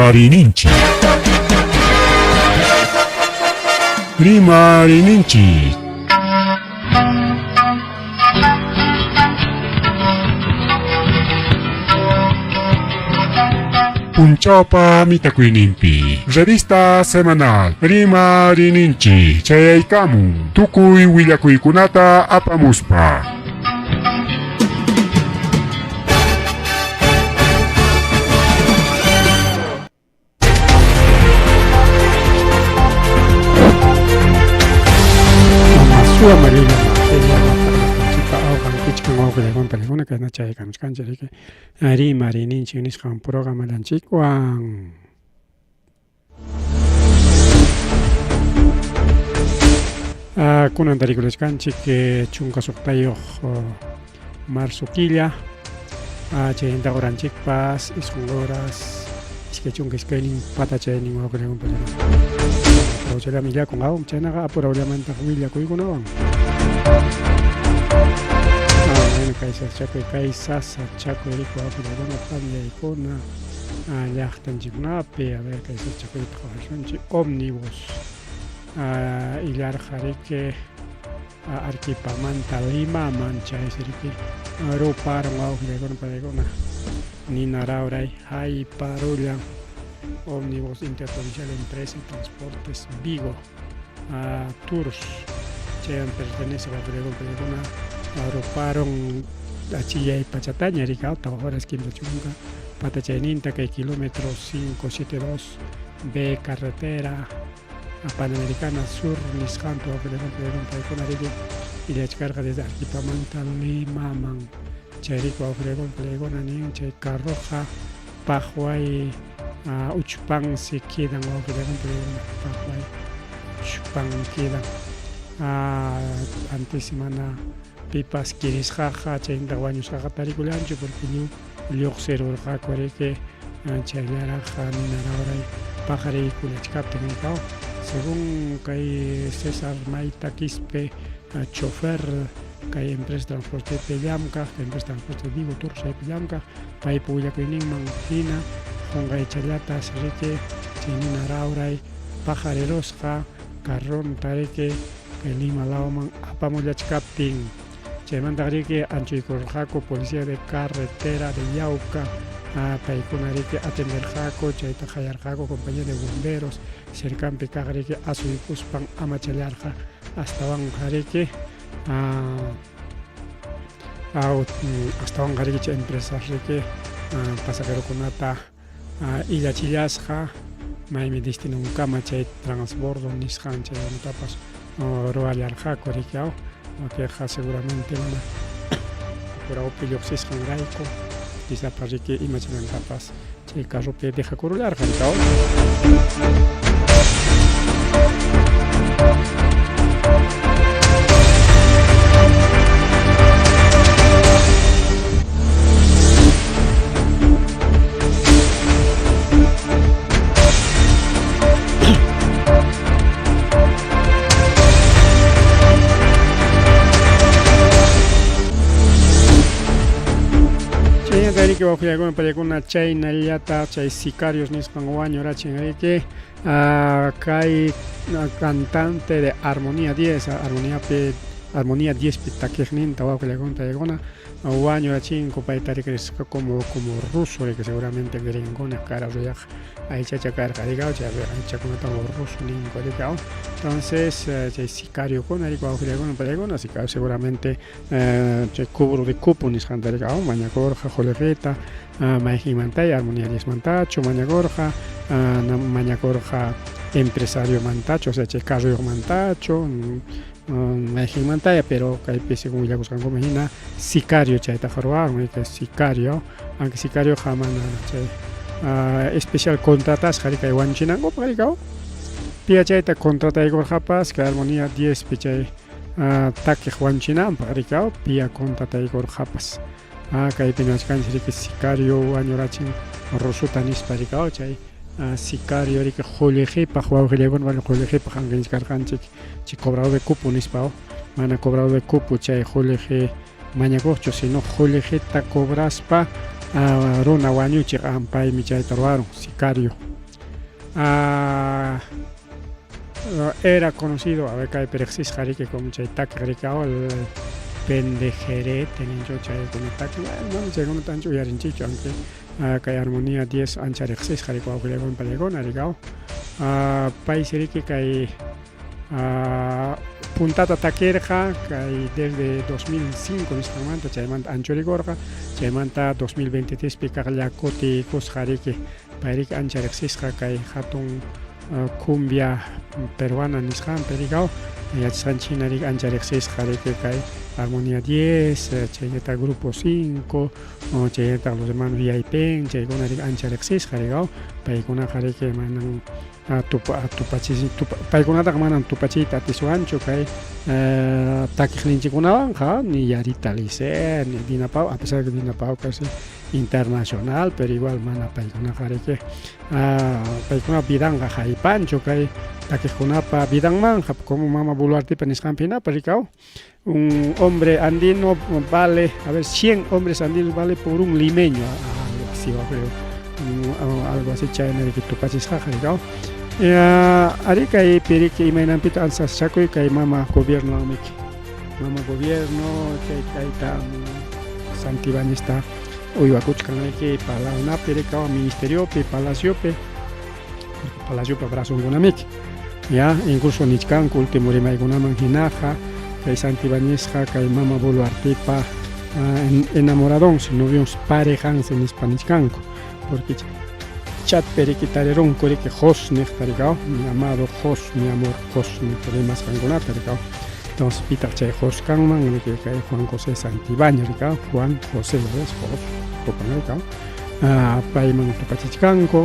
Rimarininchi. Rimarininchi. Punchaupa mitakuinimpi. Revista semanal. Rimarininchi. Chayaykamu. Tukuy willakuykunata apamuspa. Marina chipa augan kichkan awqillaywan palikuna kana chaykamishkanchik Rimarininchik nisqan programalanchikwan kunan tarikulashkanchik chunka suqtayuq marzo killa chayinta horanchikpas isqun horas iskay chunka iskaynin patachaynin awqillaywan palikuna apurachallami illakun awam chaynaqa apurawllamantaq willakuykunawan kay sasachakuyku awqillaykuna pamllaykuna llaqtanchikkunapi kay sasachakuyta qhawashunchik ómnibus illarqariki Arequipamanta Limaman chaysiriki ruparon awqillaykuna palaykuna Ninarauray hayparullan Ómnibus Interprovincial Empresa y Transportes Vigo Tours chayan pertenece a la agruparon achillay pachataña ricauta horas quinta chunga patachayninta que kilómetro 572 B carretera Panamericana Sur Niscanto y la descarga desde Arequipamanta Limaman chayrico plegona nin chay carroja pajuay Uchpan se quedan pajuay Uchpan quedan antes semana pipas quieres jaja chaynta wañus jaja tarikulancho porque lluqsiru jacuarique chaylara janinarauray pajaricula chkapten kao según kay César Maita Quispe chofer kay empresa transporte pellamka kay empresa transporte Vigo Tours pellamka pay pullakuyninman hina jungay challatas rique chayninarauray pajarerosqa carron tarike kay Lima Lauman apamullachkaptin chaymanta rique anchuykurqaku policía de carretera de Yauca paykuna rique atenderqaku chayta qayarqaku compañía de bomberos cercanpi kaq rique asuykuspan amachallarqa astawan rique astawan rique chay empresas rique pasajerokunata illachillasqa maymi destinonkama chay transbordo nisqan chaywantapas ruwallarqaku rique que seguramente mana apuraypi lluqsisqanrayku quizá rique imachinantapas chay carropi dejakurullarqan que va a película China llata chay sicarios nisqan wañurachin rique kay cantante de Armonía 10 Armonía 10 pitaquejninta va a wañurachin payta riquesca como ruso que seguramente gringona cara ruyaj ahí chachacarqa digao chay chakunata ruso ninko digao entonces chay sicario con rico película sicario seguramente chay cubro de cupo nisqan digao mañacorja jolegueta Maijimantay Armonía 10 mantacho mañacorja mañacorja empresario mantacho o sea chay carro mantacho Maijimantay pero kaypi según willacusqan imagina sicario chayta jarwaron que sicario aunque sicario jamana chay especial contratas kay wanchinango parikao pia chayta contrataykurqapas kay Armonía 10 pichay taque wanchinan parikao pia contrataykurqapas kaypi nashkanchik rique sicario wañurachin rusuta nispa rikao chay sicario rique jolejepa wawqillaykuna jolejepa hanqinchkarqanchik chay cobrado de cupo nispa mana cobrado de cupo chay joleje mañakuqchu sino jolejeta cobraspa runa wañuchiq paymi chayta ruwaron sicario era conocido, a ver, que hay perexis que como chaitak harikao el pendejere tenin yo chay con tak no chay con tancho yarin chicho aunque que armonía 10 ancharexis harikao que le con palegon harikao país que hay puntata takerja que desde 2005 instrumento chaymanta anchorigorja chaymanta 2023 picarla koti kosjarike pairik ancharexis que hatun cumbia peruana nishan perigao yachan chinarik ancharexis jarike que armonía 10 chayeta grupo 5 o chayeta los hermanos VIP chaygonarik ancharexis jarigao paikuna jarike manan paikunata manan tupachita tisuancho kay takijninchikunawan ni yarita lice ni dinapau, a pesar que dinapau casi internacional, pero igual mana paikuna jarike paikuna bidanga jaipancho kay takijunapa bidangman como mama buluarti peniscampina pericao un hombre andino vale, a ver, 100 hombres andinos vale por un limeño, algo así va, creo, algo así chaynari que tupachis jarigao Arica y Perique y Mainampita Ansas Chaco y Mama Gobierno Amiki. Mama Gobierno, Kaita Santibanista, Uiwakuchkanaki, Palauna, Perica, Ministerio, Palacio, Palacio, Brazo Gunamiki. Ya, incluso Nichkan, último de Maigunaman Hinaja, Kai Santibanisja, Kai Mama Boluartipa, enamoradón, si no vimos parejans en Hispanichkanko, porque chat periquitareron corre que Jos nectaricao, mi amado Jos, mi amor Jos, mi problemas cangonata ricao. Entonces Peter Che Jos Kangman, que cae Juan José Santibaño ricao, Juan José López Jos, topan ricao. Paiman Tupachichcanco,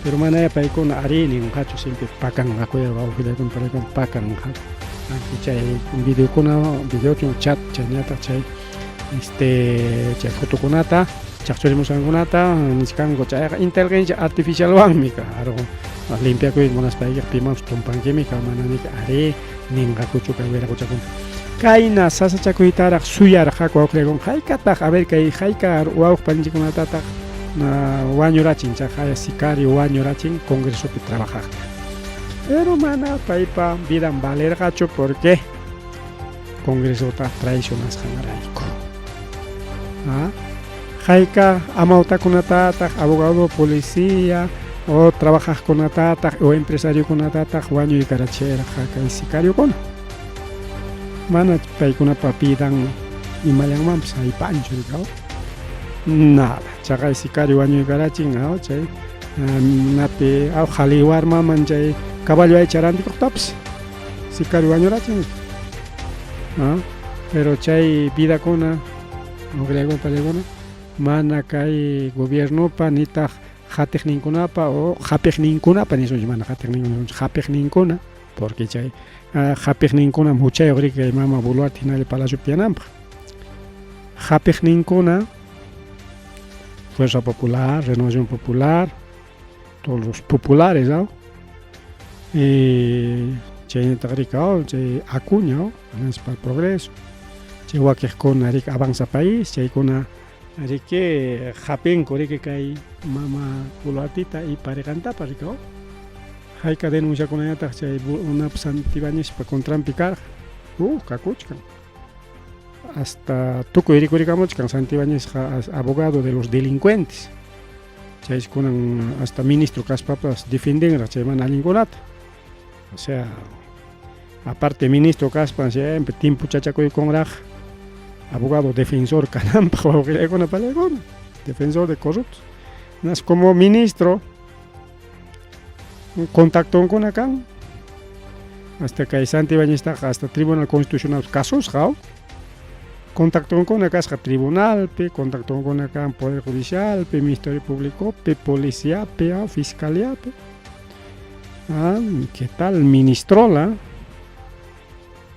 pero manaya paikon areni un cacho siempre pacan acuerdo va a con parecon pacan aquí chay un video con video chat chanyata chay chay foto conata chachoremos angunata niscango chay inteligencia artificial wang mika aro limpia ko monas paik pimams tumpan química mananik are ninga kuchu ka vera kucha kun kaina sasa chakuitara suyar hakwa kregon haikata a ver kai haikar wa panjikunata ta na wañorachin chajaya sicario wañorachin congreso que trabajar pero mana paipa vidan valer gacho porque congreso ta traicionas janaraiko jaika amauta con atata abogado policía o trabajas con atata o empresario con atata waño y carachera jaka y sicario con mana paikuna papidan y malang mamsa y pancho nada chaga sicario año garachin chay nape au jaliwar maman chay caballo ay charandi taps sicario año garachin pero chay vida cona no grego palegona mana kay gobierno panita jatej ninkunapa o japej ninkunapa ni son mana jatej ninkuna porque chay japej ninkuna muchay ogri que mama buluart hinale palacio pianampa japej ninkuna Fuerza Popular, Renovación Popular, todos los populares, ¿no? Che Tagricao, che Acuña, Alianza para el Progreso, che Huaquejcon, Arik Avanza País, che Icona, Arike Japenco, Arike Kai, Mama Puluatita y Pareganta, Paricao. Haika denuncia con ella, che una Santibañez para contrampicar, Cacuchcan. Hasta Tuco y Ricuricamos, que Santibáñez es abogado de los delincuentes. Chay con hasta ministro Caspapas defienden la Chayman Alingonata. O sea, aparte ministro Caspas, siempre tiempo chachaco y congraj, abogado defensor Canampa, defensor de corruptos. Es como ministro, contactó con acá, hasta que Santibáñez está hasta Tribunal Constitucional casos, contactó con la Casa Tribunal, contactó con el Poder Judicial, Ministerio Público, Policía, Fiscalía. ¿Qué tal? Ministrola.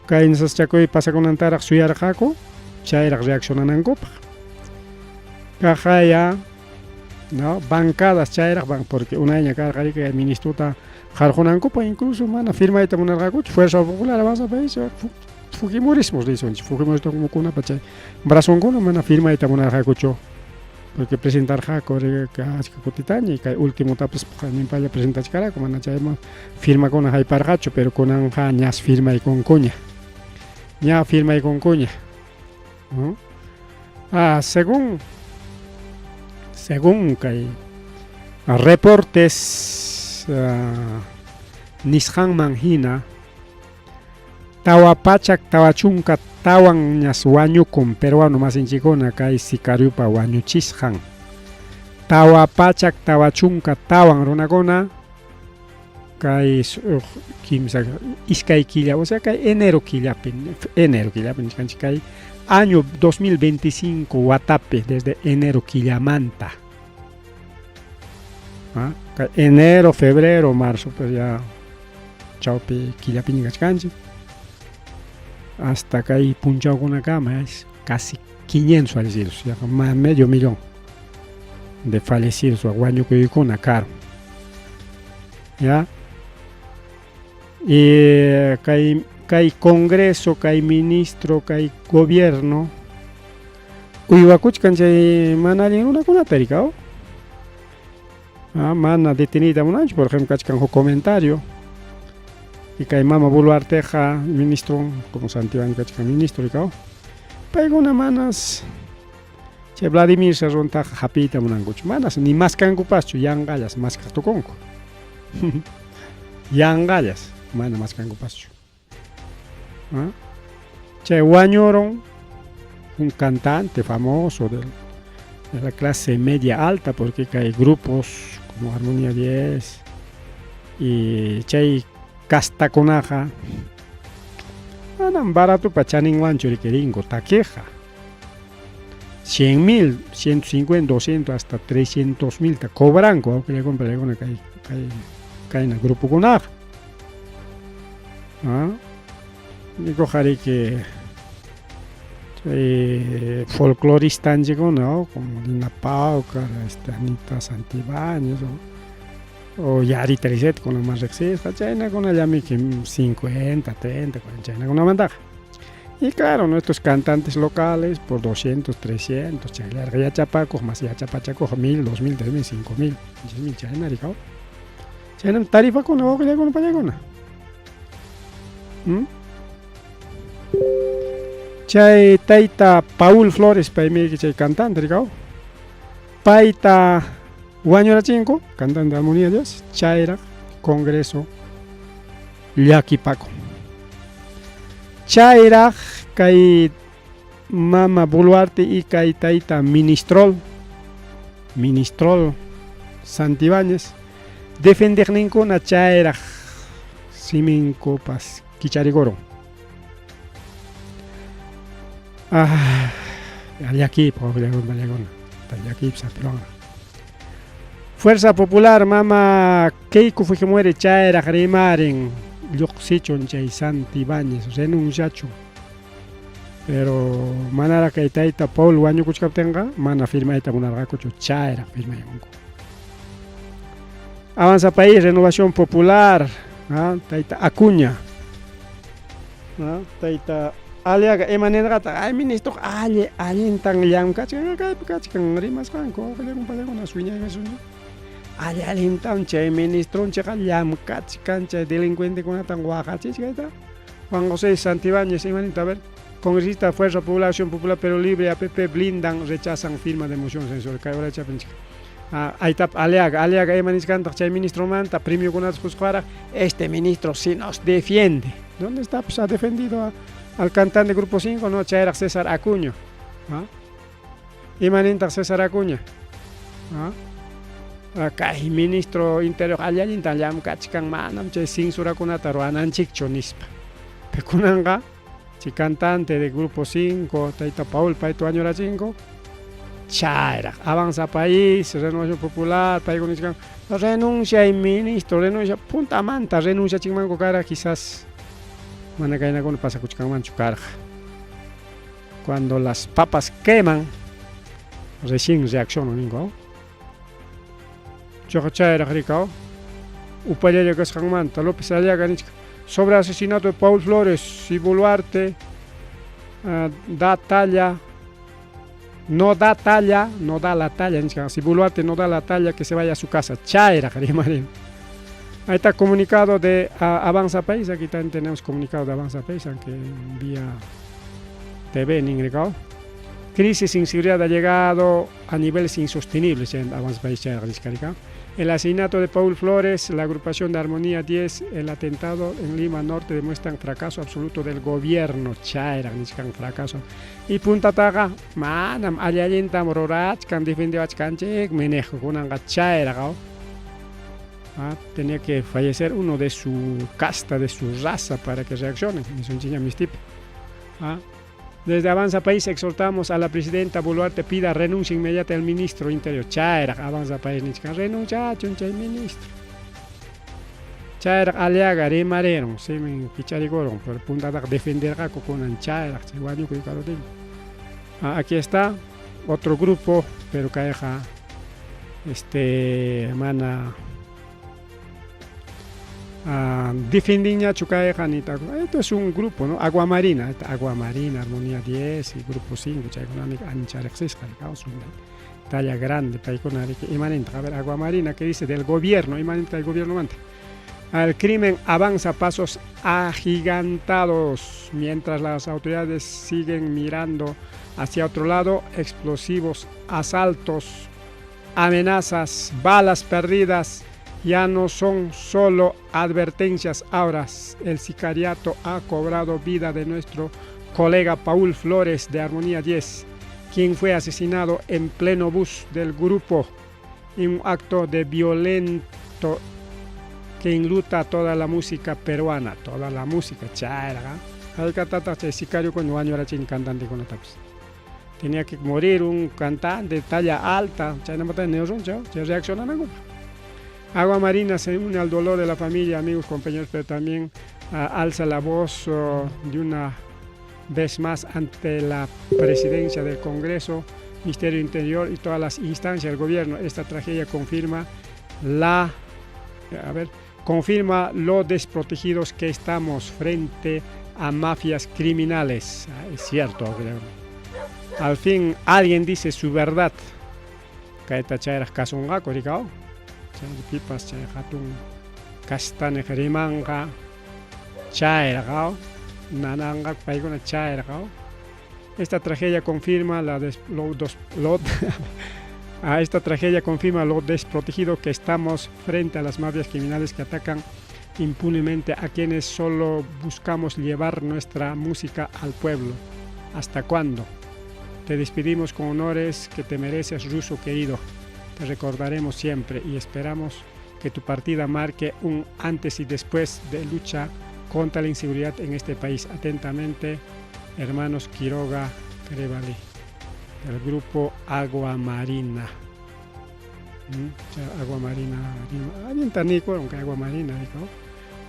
Caen esas chaco y pasa con Antara Suyar Jaco, Chaira reaccionan en Copa. Cajaya, ¿no? Bancadas Chaira, porque una año cada que el ministro está Jarjonan Copa, incluso, mana, firma y también el Fuerza Popular, avanza país. Fujimorismos dicen, Fujimorismo como kuna pachay. Brazongona mana firma ita mona hakucho. porque presentar jaco kutitaña y que último tapas nimpaya presenta chikara como na chayma firma con hay pargacho pero con anja ñas firma y con cuña ña firma y con cuña, ¿no? Según que reportes nishan manhina tawapachak tawachunka tawan ñas wañukun peruano masinchikuna kay sicariupa wañuchisqan tawapachak tawachunka tawan runakuna kay kimsa iskay killa, o sea kay enero killapin niskanchik kay año 2025 watapi desde enero killamanta, kay enero, febrero, marzo pues ya chaupi killapin niskanchik hasta kay punchawkuna kama es casi 500 fallecidos, ya más medio millón de fallecidos wañukuykuna karon, ya. Y kay congreso, kay ministro, kay gobierno uywakuchkan chay mana allin runakunata rikao, mana detenida munanchu, por ejemplo kachkan huk comentario y kay mama Boluarteja ministro como Santibáñez kachkan ministro rikao paykuna manas chay Vladimir Cerrontaja hapiyta munankuchu, manas ni maskankupaschu yanqallas maskaqtukunku yanqallas mana maskankupaschu, chay wañuron un cantante famoso de la clase media alta, porque hay grupos como Armonía 10 y chay castakunaja manan barato pa chaninwanchu riqueringo taqueja 100.000, 150, 200 hasta 300.000 ta cobranco aunque le compre alguna kay na grupo kunaja, digo jari que folcloristas ¿no? Como Lina Paucar, Anita Santibáñez o Yari Tricet con la más rexista, China con allá que 50, 30, 40, China con una ventaja. Y claro, nuestros cantantes locales por 200, 300, China, ya chapacos, más ya chapachaco, 1000, 2000, 3000, 5000, 10.000 China, ricao. China tarifa con la boca ya con payagona. Chay taita Paul Flores paymeki chay cantante rikao paita wañurachinko cantante de Armonía Dios chayra congreso llakipaco chayra kay mama Boluarte y kay taita ministrol Santibáñez defenderninkuna chayra siminko pas kicharigoro Fuerza Popular mama Keiko Fujimori chayra rimaren lluqsichun chay Santibáñez renunciachu pero manara kay tayta Paul wañukuchkaptinqa mana firmayta munarqakuchu chayra firmaykunku. Avanza País, Renovación Popular, tayta Acuña, tayta Aliaga emanenrata ay ministro allintan llamkachkan kachkan rimasqanku qillakun suñayqa suña allintan chay ministronchqa llamkachkan chay delincuentekunatan waqachishqayta Juan José Santibáñez imanita a ver congresista Fuerza Población Popular Perú Libre APP blindan rechazan firma de moción censura kay hora chapinchqa aytap Aliaga emanisqantaq chay ministro manta premio kunata qusqara este ministro sí nos defiende. ¿Dónde está? Pues ha defendido al cantante de Grupo 5, no, chayra César Acuña. Imaninta César Acuña. Acá ministro interior allallinta llamkachkan manam chay censurakunata ruananchikchu nispa. Pekunanqa chay cantante de Grupo 5, tayta Paul payta wañurachinko chayra Avanza País, Renovación Popular, paykunisqan renuncia y ministro, renuncia punta manta renuncia chinmanko kara quizás mana kaynakuna pasakuchkanmanchu karqa. Cuando las papas queman recién reaccionan ningo. Choqa chayraq rikao upallalla kasqanmanta López Aliaga nichka sobre asesinato de Paul Flores y Boluarte da talla no da talla, no da la talla. Si Boluarte no da la talla, que se vaya a su casa. Chaira, Marín. Ahí está comunicado de Avanza País. Aquí también tenemos comunicado de Avanza País, aunque vía TV en ingregado. Crisis de inseguridad ha llegado a niveles insostenibles en Avanza País. El asesinato de Paul Flores, la agrupación de Armonía 10, el atentado en Lima Norte demuestran fracaso absoluto del gobierno. Chaira, fracaso. Y Punta Taga, manam, ayayentam rorach, can defendió a Chanchek, menejo, con anga chaira, tenía que fallecer uno de su casta, de su raza, para que reaccionen. Desde Avanza País exhortamos a la presidenta Boluarte pida renuncia inmediata del ministro Interior. Chaira, Avanza País, renuncia, chuncha ministro. Chaira, aliaga, remarero, se me picharigoron, por punta de defender con chaira, aquí está otro grupo, pero caeja, mana. Difindiña Chucaeja Nita. Esto es un grupo, ¿no? Agua Marina, Armonía 10 y Grupo 5, Chaiconamic, Ancharexis, talla grande, Paiconari, imanente. A ver, Agua Marina, que dice del gobierno, imanente del gobierno mante. El crimen avanza a pasos agigantados mientras las autoridades siguen mirando hacia otro lado. Explosivos, asaltos, amenazas, balas perdidas. Ya no son solo advertencias, ahora el sicariato ha cobrado vida de nuestro colega Paul Flores de Armonía 10, quien fue asesinado en pleno bus del grupo en un acto de violento que enluta toda la música peruana, toda la música chaira. El sicario con año era cantante con taps. Tenía que morir un cantante de talla alta, se reaccionan a Agua Marina se une al dolor de la familia, amigos, compañeros, pero también alza la voz de una vez más ante la presidencia del Congreso, Ministerio Interior y todas las instancias del gobierno. Esta tragedia confirma confirma lo desprotegidos que estamos frente a mafias criminales. Es cierto, al fin alguien dice su verdad. Kaita chairas kasunga korikao. Pipas chay hatun kastane rimanga chairagao nananga paigona chairagao. Esta tragedia confirma esta tragedia confirma lo desprotegido que estamos frente a las mafias criminales que atacan impunemente a quienes solo buscamos llevar nuestra música al pueblo. ¿Hasta cuándo? Te despedimos con honores que te mereces, ruso querido. Te recordaremos siempre y esperamos que tu partida marque un antes y después de lucha contra la inseguridad en este país. Atentamente, hermanos Quiroga Crevali, del grupo Agua Marina. Agua Marina, alguien tanico, aunque Agua Marina,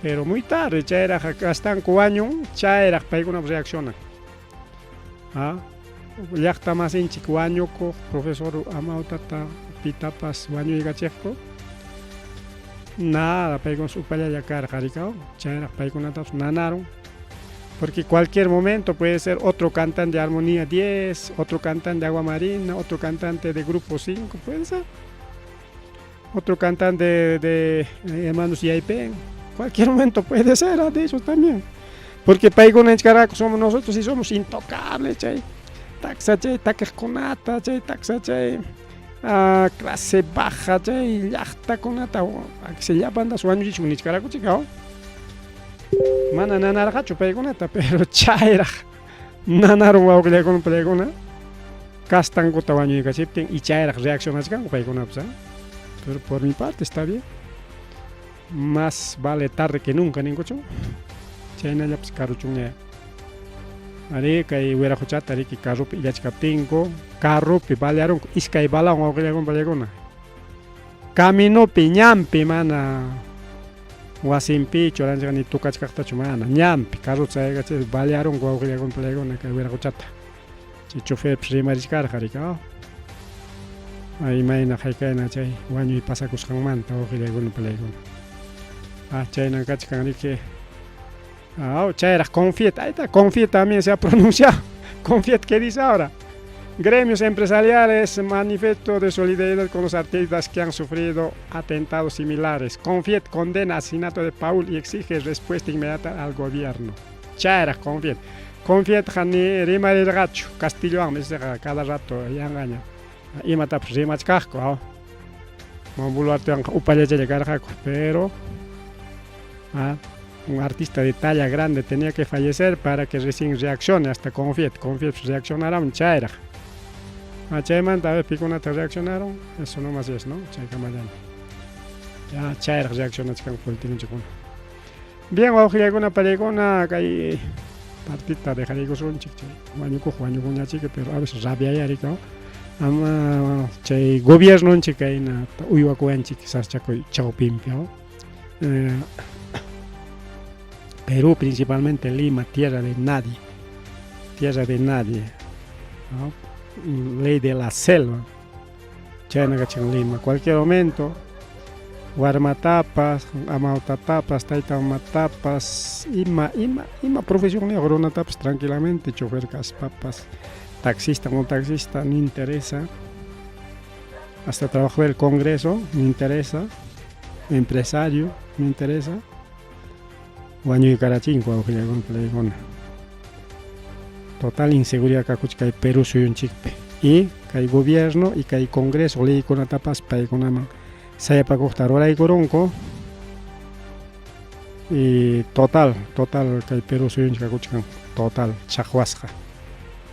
pero muy tarde, ya era hasta un año, ya era para una reacción. Ya está más en Chicuaño, profesor Amautata. Pitapas baño y gachefco nada pego su paya ya caricao chera pego natas nanaron porque cualquier momento puede ser otro cantante de Armonía 10, otro cantante de Agua Marina, otro cantante de Grupo 5, puede ser otro cantante de Hermanos Yaipen, cualquier momento puede ser de ellos también, porque pego en Caraco somos nosotros y somos intocables, chay taxa chay taquesconata chay taxa chay clase baja, y ya está con ata, se llama anda su año y su nichcaraco, chicao. Mana nanarga chupa con ata, pero chaira. Nanaru wa que con plegona. Castan con tabaño y cachipten y chaira reaccionas con pegona, pero por mi parte está bien. Más vale tarde que nunca, ningucho. Chaina ya pues caruchunga. Ari kay hubiera escuchado ari que carro y ya chicaptingo carro pi balearon iskay bala o que con balegona camino piñampi mana wasimpi choran ni tucach carta chumana ñampi carro chaiga che balearon o que con balegona que hubiera escuchado si chofer primar carga ahí maina haikana chay wañu y pasa kuskan manta o que con balegona chayna kachkan que chaira, Confiet, ahí está, Confiet también se ha pronunciado. Confiet, ¿qué dice ahora? Gremios empresariales, manifiesto de solidaridad con los artistas que han sufrido atentados similares. Confiet condena asesinato de Paul y exige respuesta inmediata al gobierno. Chaira, Confiet. Confiet hani rima del gacho. Castillo me dice cada rato ya engaña. Y mata pues rima casco. Mambuluarte upaya llegar pero un artista de talla grande tenía que fallecer para que recién reaccione hasta Confiet. Confiet reaccionará un chaira. Chayman, tal vez Picunata reaccionaron, eso no más es, ¿no? Chaycamayana. Ya, Chay reacciona chican político chicón. Bien, vamos a alguna paregona que hay partita de Jarigo son chique, Juanuco ya chique, pero a veces rabia ya rico. Ama chay gobierno chique hay na uyuacuan chique, quizás chaco chao pimpio. Perú principalmente Lima, tierra de nadie, ¿no? Ley de la selva, Chayna Lima, cualquier momento, Guarmatapas, Amautatapas, Taitamatapas, ima profesión de Agronatapas tranquilamente, chofer papas, taxista, no taxista, no interesa, hasta trabajo del Congreso, no interesa, empresario, no interesa, Guaño y Carachín, con total inseguridad que hay Perú soy un chipe y que hay gobierno y que hay congreso ley con atapas para con ama saya para costar hora y coronco y total que hay Perú soy un chica total chahuasca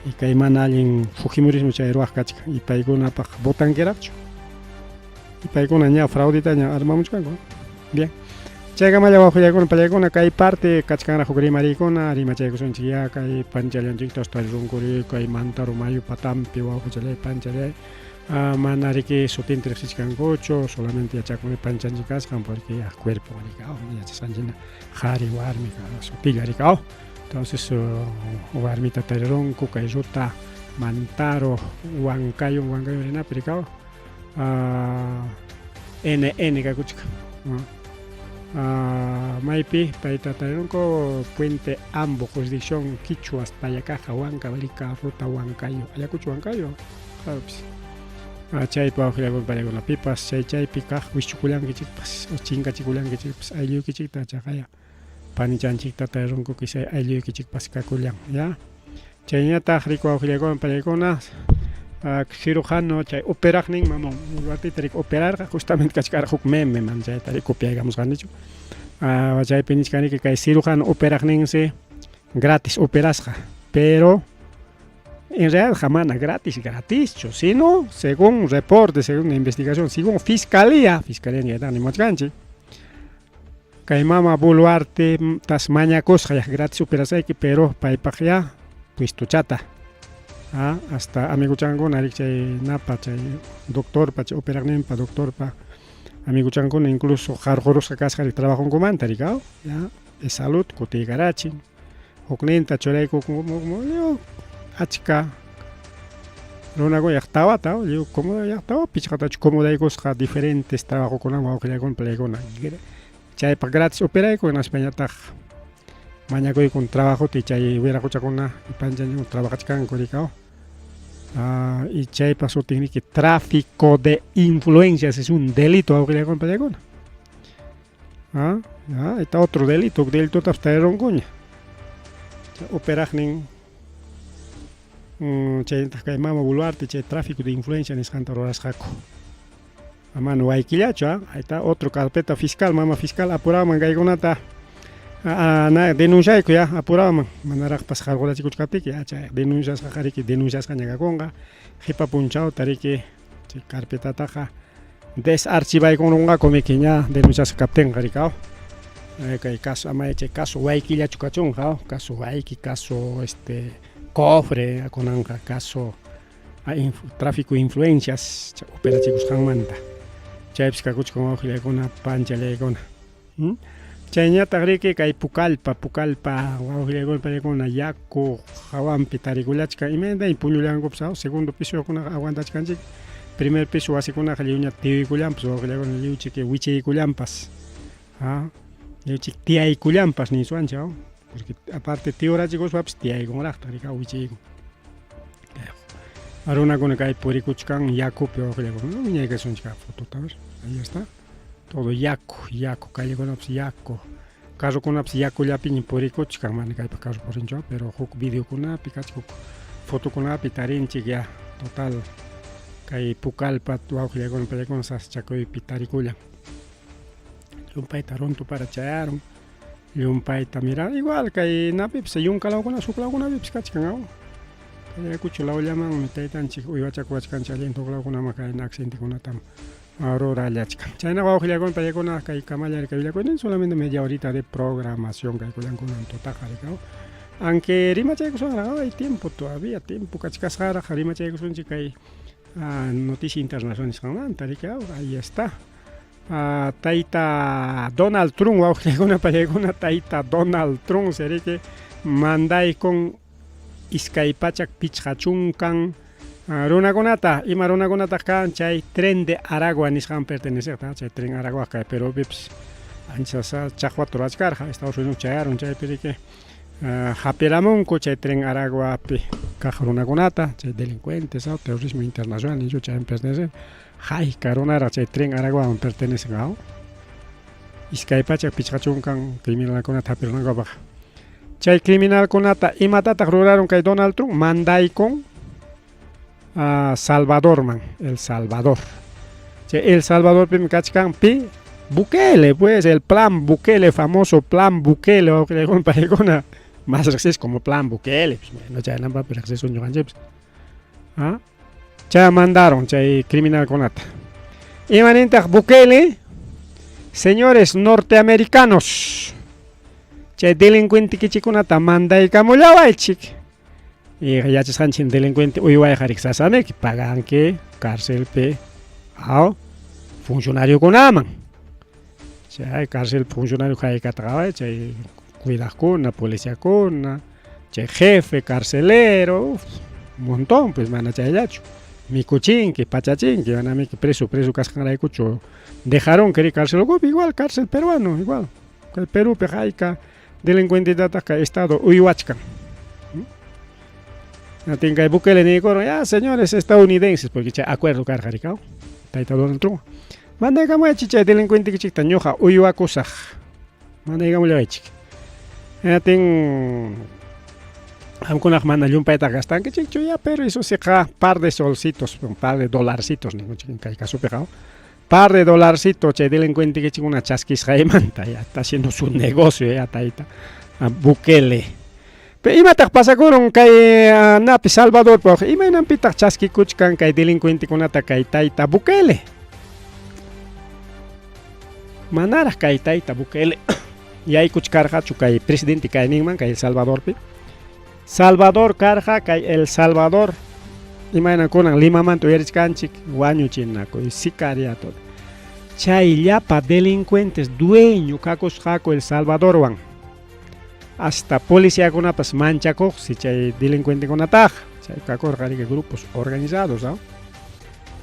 y que hay manal Fujimorismo chairuasca y para con apa botan queracho y para con aña fraudita aña armamos con bien. Chega maya bajo ya con palegona kai parte kachkana jugri maricona rima chego son chia kai panchalian jiktos tar runguri kai mantaro mayu patampi wa jale panchale manari que sotin tres kan gocho solamente ya chaco panchan jikas kan porque ya cuerpo maricao ya sanjina jari warmi ka sotil maricao entonces warmi tatarong ku kai jota mantaro huancayo rena pericao NN ka kuchka Maipi, Paitataronco, Puente Ambo, jurisdicción Quichua, Payacaja, Huanca, Balica, Ruta Huancayo, Ayacucho Huancayo, Chay Pajila con Paragona Pipas, Chay Pica, Huichuculan, Kichipas, o Chinga Chiculan, Kichipas, Ayu Kichita, Chacaya, Panichan Chita, Taronco, que se Ayu Kichipas, Caculan, ya. Chayata, Rico Ajila con Paragona. Cirujano chay operagning mamon urwati tarik operar justamente kachkar huk meme man chay tarik kopia digamos kan dicho chay penichkani que kay cirujano operagning se gratis operasja pero en realidad jamás gratis sino según reporte según investigación según fiscalía ni dan ni mochganchi kay mama boluarte tas maña cosa gratis operasja pero paipajya pues tuchata hasta amigo chango narik chay napa chay doctor pa chay operagnen pa doctor pa amigo chango incluso jarjoros kasjari trabajo con mantaricao ya de salud kote garachi oknenta choray como achka rona go yaqtawa ta yo como yaqtawa pichata como dai cosas diferentes trabajo con agua con plegona chay pa gratis operay con España taj mañana con trabajo te chay hubiera cocha con una panjan trabajo con coricao y chay pasó técnica que tráfico de influencias es un delito ahora con Payagona está otro delito hasta de rongoña operagnin chay mama buluarte chay tráfico de influencia en escantaroras jaco a mano hay quillacho ahí está otro carpeta fiscal mama fiscal apurado mangaigonata denunciar que ya apurado mandarak pas jargola chicos katik ya denuncias jari que denuncias cañaga conga jepa punchao tariki carpeta taja desarchivar con unga come que ya denuncias capten garicao que caso ama eche caso guayquilla chucachón caso guayqui caso cofre con anga caso tráfico de influencias opera chicos manta chaps kakuch como con una pancha le con Chayña tagriki kay pukalpa wawhilagol parekuna yaku hawampi tarikulachka imenda impullulanku psao segundo piso kuna aguantachkanchik primer piso wasikuna qhalliwña tiwikullampash wawhilagol liwchik wichaykullampas liwchik tiyaykullampas niswanchik porque aparte tiurachikushpapas tiyaykunraqta rika wichaykun Aruna con que hay purikuchkan yaku pero que no ni que son chica foto, ¿sabes? Ahí está. Todo yaku, calle con ups yaku. Caso con ups yaku ya pin purikuchkan man que hay para caso por enjo, pero huk video con una pikachu foto con una pitarin chiquia total. Kai pukal pat wow que con película sas chaco y pitarikulla. Un paitaron tu para chayaron. Y un paita mira igual que napi se yun kalau con azúcar con napi kachkan. Ya escucho la llaman metaitan chico iba chaco achkan chalien to kalau con una maca en accidente con una tam. Aurora lachkan. China wow que con película kai kamaya que vila con solamente media horita de programación que con un totaja de cao. Aunque rima chaco son hay tiempo todavía tiempo kachkas jara rima chaco son chica noticias internacionales ahí está. Taita Donald Trump, una película Taita Donald Trump, sería que mandai con Iskaipachak Pichachunkan, Runa Gonata, y Maruna Gonata kan, chay tren de Aragua, Nishan pertenece a chay tren Aragua, pero Vips, anchas Chahuatro Ascarja, Estados Unidos chayaron, chay perique. Hapiramon, chay tren Aragua, Cajaruna Gonata, chay delincuentes, terrorismo internacional, y yo chay pertenece. Hay caronara chay tren Aragua pertenece a Iskaipachak Pichachunkan, criminal conata, pero no baja. Chay criminal conata, y matata ruraron que Donald Trump, mandai con Salvador, man, El Salvador. Chay El Salvador, pimkachkan, pi Bukele, pues, el plan Bukele, famoso plan Bukele, o que con paigona. Más acceso como plan Bukele, pues, no chay nada, pero acceso en Johan ya mandaron, chay criminal conata. Y manita Bukele, señores norteamericanos, chay delincuente que chiconata manda y camulaba el chic. Y ya se sanchin delincuente, uy, voy a dejar exasame que pagan que cárcel pe, funcionario con aman. Chay cárcel funcionario que trabaja, chay cuidar con la policía con, chay jefe carcelero, un montón, pues van a chay yacho. Mi cuchín, que pachachín, que van a mí que preso, cascara de cucho. Dejaron que cárcel igual, cárcel peruano, igual. El Perú, pejaica, delincuente de ataca, estado, uihuachca. No tenga el Bukele ni coro, ya señores estadounidenses, porque ya acuerdo cargaricao. Taita Donald Trump. Manda que chicha delincuente que chica ñoja, uihuacosaj. Manda que muy chica. Ya tengo. Algunas mandan un paita gastan que chicho ya, pero eso se ja par de solcitos, un par de dolarcitos, ningún chico en caso pegado. Par de dolarcitos, che delincuente que chico una chasquis jaimanta, ya está haciendo su negocio, ya taita. Bukele. Pero imata pasa con que napi Salvador, porque imaginan pita chasqui kuchkan que delincuente con ataca taita Bukele. Manara que taita Bukele. Y hay kuchkarja chukay presidente que ningman que El Salvador pi. Salvador Carja, El Salvador, imagina con Lima Manto Erich Canchic, Guaño Chinaco y sicariato. Chayapa delincuentes, dueño, cacos jaco El Salvador, wan. Hasta policía con apas manchaco, si chay delincuente con ataja, chay cacos grupos organizados, ¿no?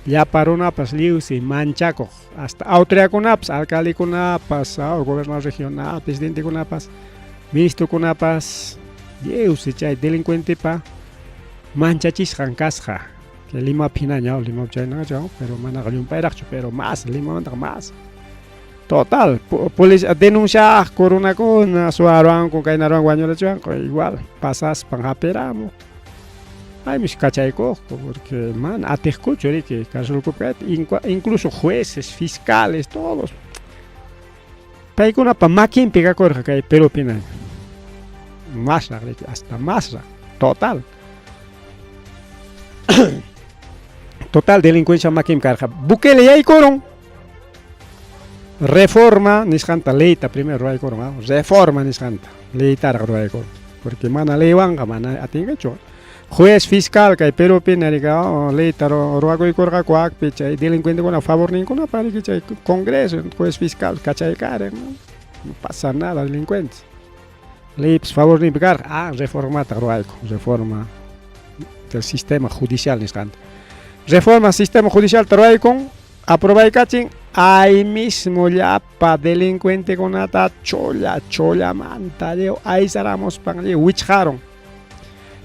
Ya para una pas lius y manchaco, hasta autoridad con apas, alcalde con apas, gobernador regional, presidente con apas, ministro con apas. Dios se chay delincuente pa manchachis rancasja que Lima pinaña Lima chayna chao pero managal un pairacho pero más Lima manda más total policía denuncia corona con suaruan con kainaruan guaño la igual pasas panjaperamo ay mis cachaico porque man atescucho que caso incluso jueces fiscales todos paikuna pa maquin pega corja que pero pinaña más hasta más total total delincuencia maquim carja Bukele ya coron reforma niscanta leita primero hay coron reforma niscanta leita hay coron porque mana lewanga mana atingacho juez fiscal que pero penariga leita roago y corga cuac pecha delincuente con a favor ninguna para que congreso juez fiscal cachai care no pasa nada delincuentes Lips favor ni pegar reforma reforma del sistema judicial reforma sistema judicial taruaico aprobay cachin ahí mismo ya pa delincuente con ata chola manta de ahí saramos pangle wicharon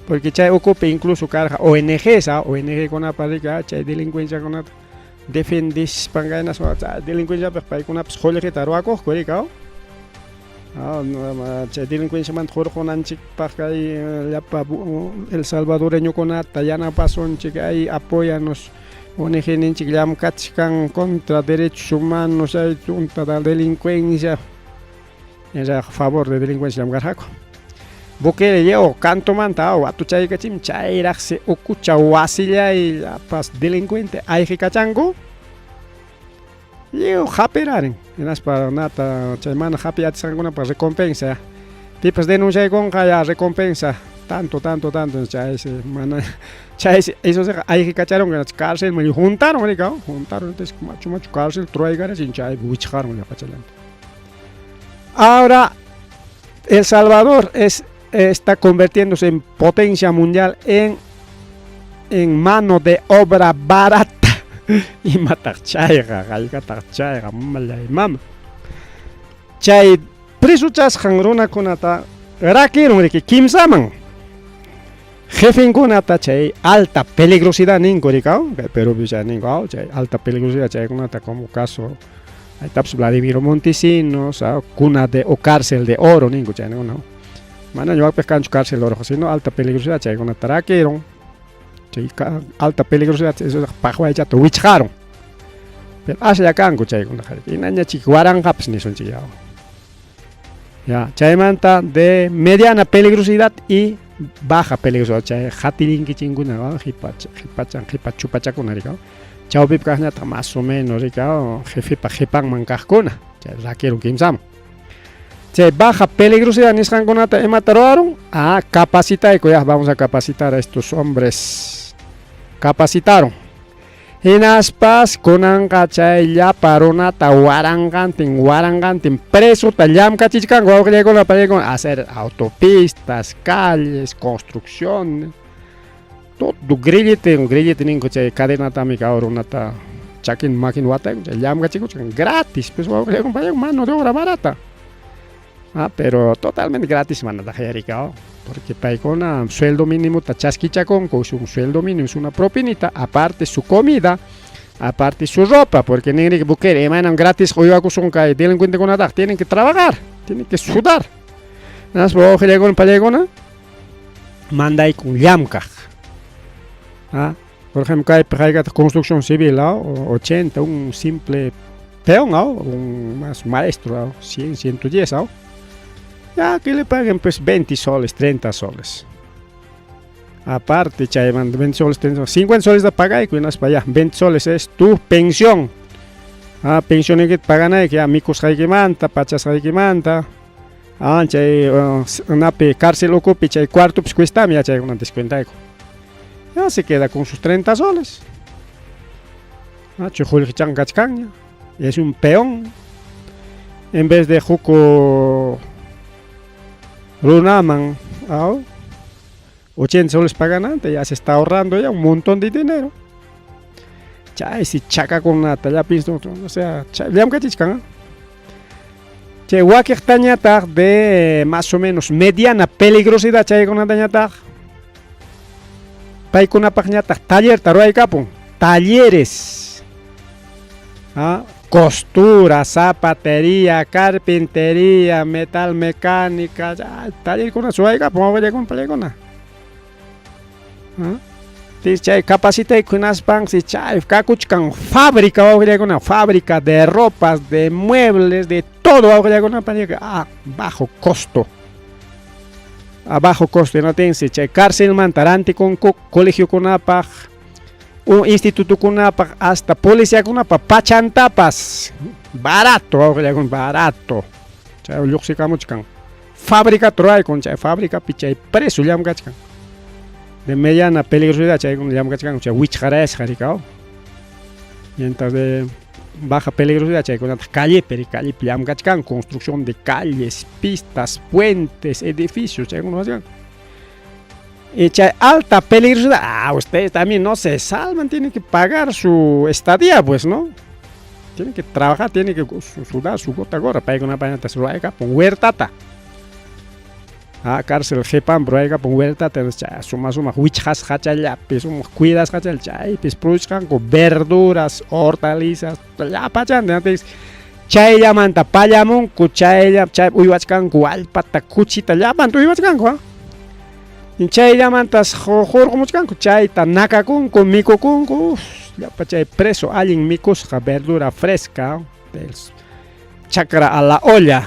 porque chay ocupe incluso carga ONG sa ONG con aparica chay delincuencia con defendis pangainas delincuencia pues con apps jole que taruaco coricao chay delincuencia man jor con anchik pakay el salvadoreño con tayana pason chikay apoyanos ONG ninchik lam kachkan contra derechos humanos hay junta la delincuencia es a favor de delincuencia garjaco Bukele llevo canto mantao atu chay kachim chay raxe okucha wasilla y la pas delincuente hay que cachango yo haperaren en las para nata chay man happy at sanguna para recompensa tipos denuncia con kaya recompensa tanto chay se man chay eso se hay que cacharon en la cárcel me juntaron entonces macho cárcel troigares sin chay bucharon la cachalan ahora El Salvador está convirtiéndose en potencia mundial en mano de obra barata y matar chayga malay mama chay prisuchas hangruna kunata rakirun que kimsaman jefe kunata chay alta peligrosidad ningorikao pero bisa ningao chay alta peligrosidad chay kunata como caso hay taps Vladimiro Montesinos cuna de o cárcel de oro ningo chay no Mana yo pescan cárcel de oro sino alta peligrosidad chay kunata rakirun alta peligrosidad eso pajwa ya to wicharon pero hace ya kango chay kunata y naña chikwaran haps ni son chiyao ya chay manta de mediana peligrosidad y baja peligrosidad chay hatirinki chinguna hipacha kuna rika chao pip kahna ta más o menos rika jefe pa jepan mankajkuna chay rakieron kimsam chay baja peligrosidad niskan kunata emataron a capacitar ya vamos a capacitar a estos hombres capacitaron en aspas konan kachay ya paronata warangantin preso tallam kachichkan gogre con la pared con hacer autopistas, calles, construcción todo grillete ningo chay cadena tamika oronata chakin makin wata llam kachiku gratis pues gogre con mano de obra barata pero totalmente gratis manada jericao porque paikona sueldo mínimo tachasquicha con un sueldo mínimo es una propinita aparte su comida aparte su ropa porque ni que buquere emanan gratis hoy son que delincuente con nada tienen que trabajar tienen que sudar nas bo con palegona mandai con llamka por ejemplo que hay construcción civil 80 un simple peón un más maestro 100 110 ya que le paguen pues 20 soles, 30 soles. Aparte, chay, 20 soles, 30 soles, 50 soles de pagar y cuidas para allá. 20 soles es tu pensión. Pensión que pagan ahí, que amigos hay que manta, pachas hay que manta. Chay, una cárcel ocupa, chay, cuarto, pues cuesta, ya chay, una descuenta. Ya se queda con sus 30 soles. Es un peón. En vez de juco. Runaman, 80 soles pagan antes, ya se está ahorrando ya un montón de dinero. Chay, si chaca con una talla pisto, o sea, le han cachicán. Chay, wakik tañatar de más o menos mediana peligrosidad, chay con una tañatar. Pay con una pañatar, taller, taruay capon, talleres. Costura, zapatería, carpintería, metal mecánica, taller con una suega, pongo con palegona. Chay capacita con unas banks y chay cacuchcan fábrica, una fábrica de ropas, de muebles, de todo, una palega bajo costo. A bajo costo, no tiene chay cárcel mantarante con colegio con apag. Un instituto con una hasta policía con una pachantapas barato barato chay luxicamos fábrica troy con chay fábrica pichay preso llam gachkan de mediana peligrosidad chay con llam gachkan chay wichjares jaricao y entonces de baja peligrosidad chay con calle llam gachkan construcción de calles pistas puentes edificios chay con y chay alta peligrosidad, ustedes también no se salvan, tienen que pagar su estadía, pues, ¿no? Tienen que trabajar, tienen que sudar su gota gorra para ir con una pañata, se lo haga con huertata. cárcel jepan broega pon vuelta te suma huichas hachalla pues cuidas hachal chay pues produzcan con verduras hortalizas ya pachan antes chay llaman payamun chay uywachkan cual pata cuchita llaman tu uywachkan chay llaman tas jorgomuchkan chay tanakakun con mikokun ya pachay preso alguien mikusqa verdura fresca chakra a la olla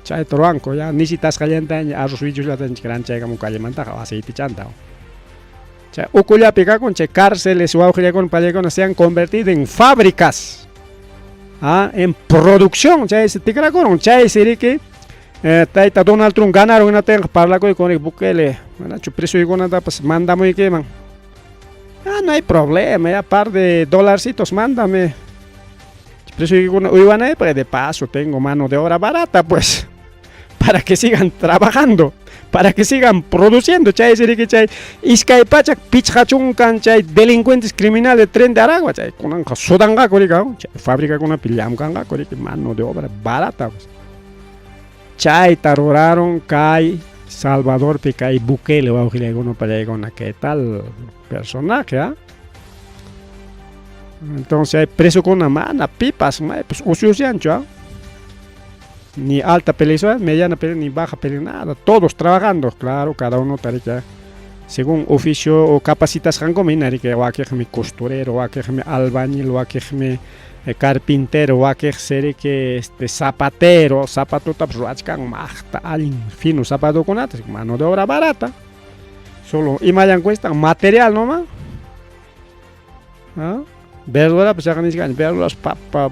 chay toranco ya ni si tas caliente arroz villos la tan gran chay como calle manta aceite chanta chay ukulla pica con chay cárceles o auge con pallecon se han convertido en fábricas en producción chay se ticra con chay sería que taita Donald Trump ganaron una tenga parla con el Bukele bueno preso y con nada pues manda muy que man no hay problema ya par de dolarcitos mándame preso y con uybana pues de paso tengo mano de obra barata pues para que sigan trabajando, para que sigan produciendo, chay sería que chay iskay pachak pichachunkan chay delincuentes criminales tren de Aragua, chay kunan sodanga korika, chay fábrica kuna pilamkanga korika mano de obra barata. Pues. Chay taroraron kay Salvador Picay Bukele o alguno para llegar a qué tal personaje, Entonces hay preso con una mano, pipas, pues usuciancho, ni alta pelea, mediana pelea, ni baja pelea, nada, todos trabajando, claro, cada uno tarica, según oficio o capacitas rango minari que o aquí mi costurero, o aquí mi albañil, o aquí mi carpintero, o aquí sería que zapatero, zapato tapsuachkan mahta, alguien fino zapato con atas, mano de obra barata, solo y mayan cuesta material nomás, verdura pues ya ganan verduras papa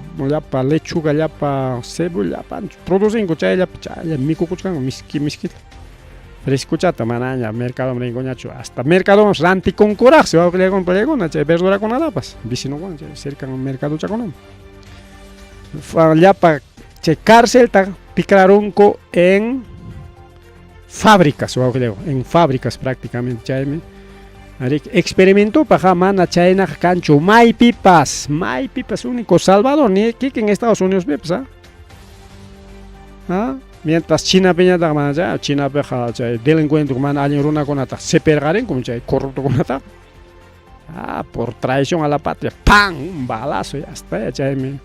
pa lechuga ya pa cebolla pa producen cocha ya mico cuchcan miski frescuchata manaña mercado mrengoñacho hasta mercado ranti con coraje va a con plegona verdura con alapas vicino con cerca un mercado chaconón ya pa cárcel ta picaron en fábricas en fábricas prácticamente ya experimentó para mana China cancho may pipas único Salvador ni aquí en Estados Unidos pipas mientras China peña da mana China peja delincuente como alguien runa con ata se pergaren como chay corrupto con ata por traición a la patria ¡pam! Un balazo ya está chay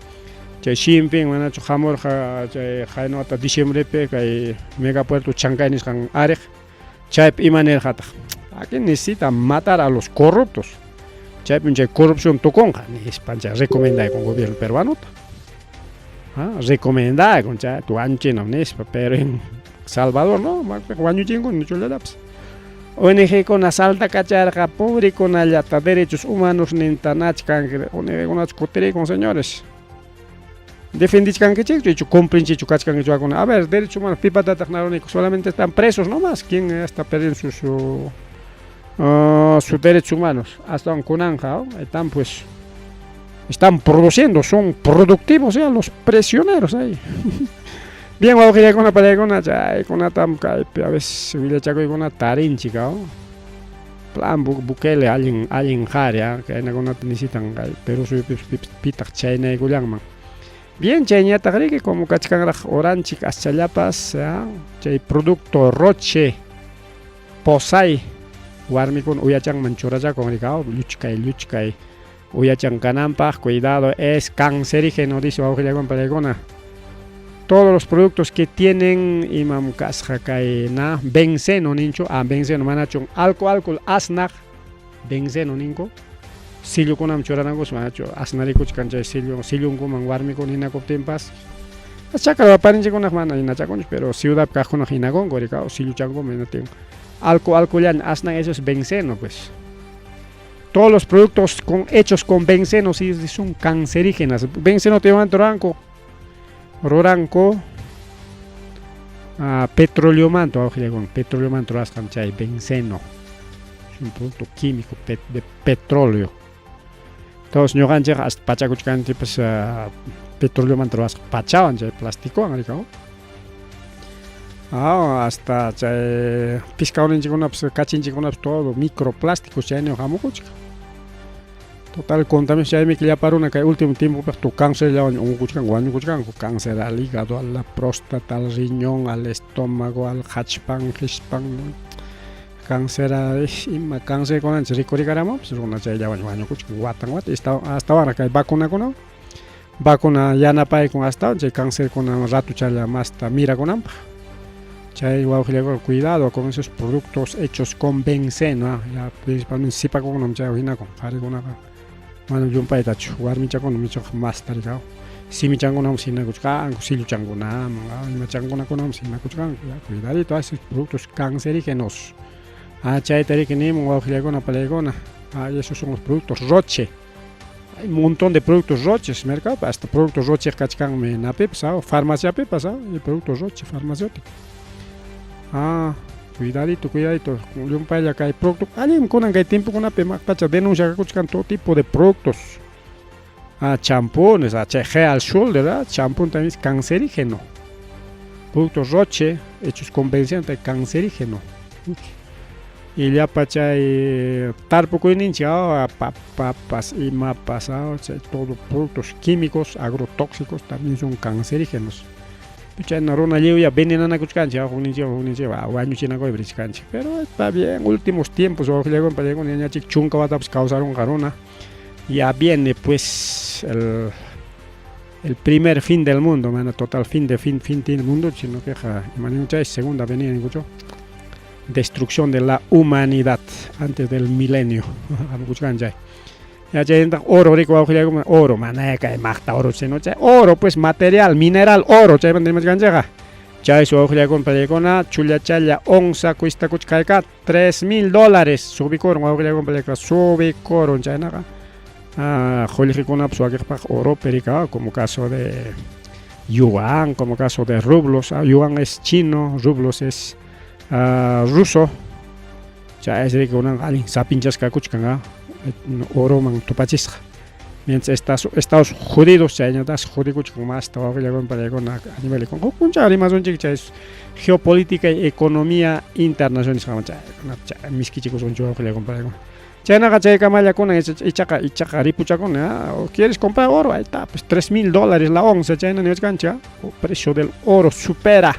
Xi Jinping mana chamor chay jaino hasta diciembre pe kay megapuerto Chancay ni kan arej chay imaner jata. Aquí necesitan matar a los corruptos. Chay corrupción toconja, ni espancha recomendada con el gobierno peruano. Recomendada con chay tu anche no nespa, pero en Salvador no, guaño chingo ni chulaps. ONG con asalta cacharja pobre con allata derechos humanos nentanach kan ONG con ascotere con señores. Defendiscan que chico, compren chicho cachcan que con a ver, derechos humanos pipa de solamente están presos nomás. ¿Quién está perdiendo sus derechos humanos? Hasta en Kunanja, están produciendo, son productivos ya los prisioneros ahí. Bien, vamos a ir con una pelea con una tamca, a veces hubiera chaco con una tarinchica, plan Bukele alguien jarea, que hay alguna necesitan, pero su pitak chayna y gulangman. Bien, chayna tagri como cachcan oranchik achallapas, chay producto roche, posay. Warmi con uyachang manchuracha con rigao, luchkay, uyachang canampa, cuidado, es cancerígeno, dice Augelia con Pelegona. Todos los productos que tienen imam kasjakay na benceno nincho, benceno manachon, alcohol asnag, benceno ninko, silio con amchuranagos manacho, asnarikuch cancha silio con warmi con inacoptempas. Achaka aparentemente con las manos inachacon, pero ciudad cajona hinagon, goricao, silio chango menaten. Alcohol asna eso es benceno pues todos los productos hechos con benceno sí son cancerígenas. Benceno te van roranco petróleo manto rascan chay benceno es un producto químico de petróleo. Todos no ganche hasta pachacuchcan pues petróleo manto rascan pachaban chay plástico americano. Hasta piscaron en chicos cachin chicos todo microplásticos ya no jamocochica. Total contaminación me quería para una que último tiempo pues tu cáncer ya un cuchcan cáncer al hígado, a la próstata, al riñón, al estómago, al hachpan, cáncer cáncer con antes ricordigaramo pues una ya baño cuchcan guatan hasta ahora que hay vacuna ya na pai con hasta cáncer con un rato chala más mira con ampa. Chay cuidado con esos productos hechos con benceno, ya principalmente sipa con un chay con fare con mano yo un paita chugar mi chakon mi chok más tarigao si mi chango no sina kuchkan si lu chango na mi chango na con sina kuchkan cuidado todos esos productos cancerígenos chay tari que ni mo con palegona esos son los productos Roche. Hay un montón de productos Roches mercado hasta productos Roche kachkan me na pepsa farmacia pepsa y productos Roche farmacéutico. Cuidadito, yo para acá hay productos, alguien con que tiempo con una pema, pacha denuncia que todo tipo de productos, champones, Head & Shoulder, champón también es cancerígeno, productos Roche hechos con benceno cancerígeno, y ya pacha tarpo inicia papas y mapas, todos productos químicos agrotóxicos también son cancerígenos. Pero está bien, últimos tiempos causaron garona. Ya viene pues el primer fin del mundo, total fin del mundo, sino que segunda venida destrucción de la humanidad antes del milenio. Ya oro rico oro maneca magta oro oro pues material mineral oro chay bandimos ganjaga chay su con pelecona chulia challa onza cuesta cuchcaica $3,000 subicor con pelecona subicor chay naga con oro perica como caso de yuan como caso de rublos yuan es chino rublos es ruso chay es rico una alguien sapinchas ka cuchcanga oro man topachis mientras Estados Unidos se añadas jurídicos con más trabajo ya con a nivel con más un chico es geopolítica y economía internacional mis chicos son yo con China gacha camaya con ichaca ripucha con quieres comprar oro ahí está pues $3,000 la onza China no es cancha el precio del oro supera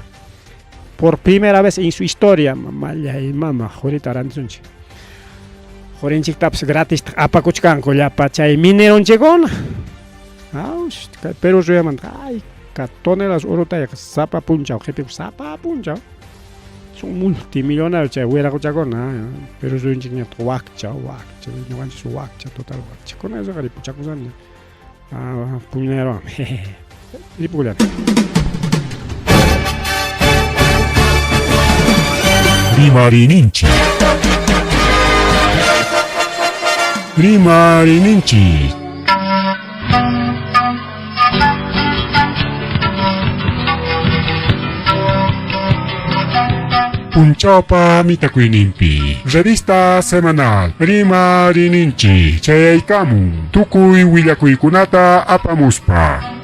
por primera vez en su historia mamá ahorita ranzunchi Jorenchik taps gratis apa kuchkan ko ya pachay mineron chegon. Pero yo llaman ay catonelas oro taya sapa puncha objetivo sapa puncha. Son multimillonarios chay huera kuchakon pero yo enchiña wakcha no van su wakcha total wakcha con eso gari puchakusan puñero lipulan. Rimarininchi Punchapa Mitakuinimpi Revista semanal Rimarininchi Chayaykamu Tukuy Willakuikunata apamuspa